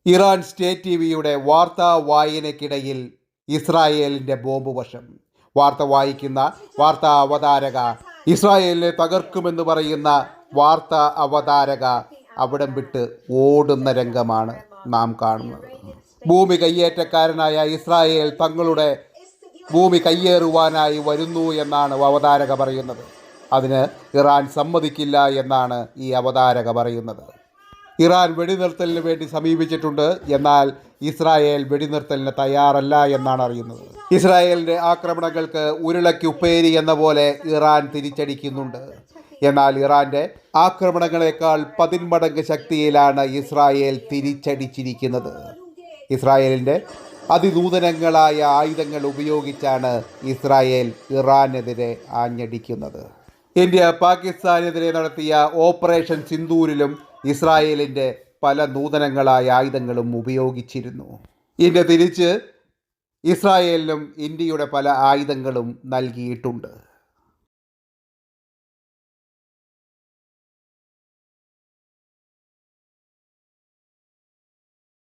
Iran state ടിവിയുടെ വാർത്താ വായനയ്ക്കിടയിൽ ഇസ്രായേലിൻ്റെ ബോംബ് വശം. വാർത്ത വായിക്കുന്ന വാർത്താ അവതാരക ഇസ്രായേലിനെ തകർക്കുമെന്ന് പറയുന്ന വാർത്താ അവതാരക അവിടം വിട്ട് ഓടുന്ന രംഗമാണ് നാം കാണുന്നത്. ഭൂമി കയ്യേറ്റക്കാരനായ ഇസ്രായേൽ തങ്ങളുടെ ഭൂമി കയ്യേറുവാനായി വരുന്നു എന്നാണ് അവതാരക പറയുന്നത്. അതിന് ഇറാൻ സമ്മതിക്കില്ല എന്നാണ് ഈ അവതാരക പറയുന്നത്. ഇറാൻ വെടിനിർത്തലിന് വേണ്ടി സമീപിച്ചിട്ടുണ്ട്, എന്നാൽ ഇസ്രായേൽ വെടിനിർത്തലിന് തയ്യാറല്ല എന്നാണ് അറിയുന്നത്. ഇസ്രായേലിൻ്റെ ആക്രമണങ്ങൾക്ക് ഉരുളയ്ക്കുപ്പേരി എന്ന പോലെ ഇറാൻ തിരിച്ചടിക്കുന്നുണ്ട്. എന്നാൽ ഇറാൻ്റെ ആക്രമണങ്ങളെക്കാൾ 10 മടങ്ങ് ശക്തിയിലാണ് ഇസ്രായേൽ തിരിച്ചടിച്ചിരിക്കുന്നത്. ഇസ്രായേലിൻ്റെ അതിനൂതനങ്ങളായ ആയുധങ്ങൾ ഉപയോഗിച്ചാണ് ഇസ്രായേൽ ഇറാനെതിരെ ആഞ്ഞടിക്കുന്നത്. ഇന്ത്യ പാകിസ്ഥാനെതിരെ നടത്തിയ ഓപ്പറേഷൻ സിന്ദൂരിലും ഇസ്രായേലിൻ്റെ പല നൂതനങ്ങളായ ആയുധങ്ങളും ഉപയോഗിച്ചിരുന്നു. ഇന്ത്യ തിരിച്ച് ഇസ്രായേലിനും ഇന്ത്യയുടെ പല ആയുധങ്ങളും നൽകിയിട്ടുണ്ട്.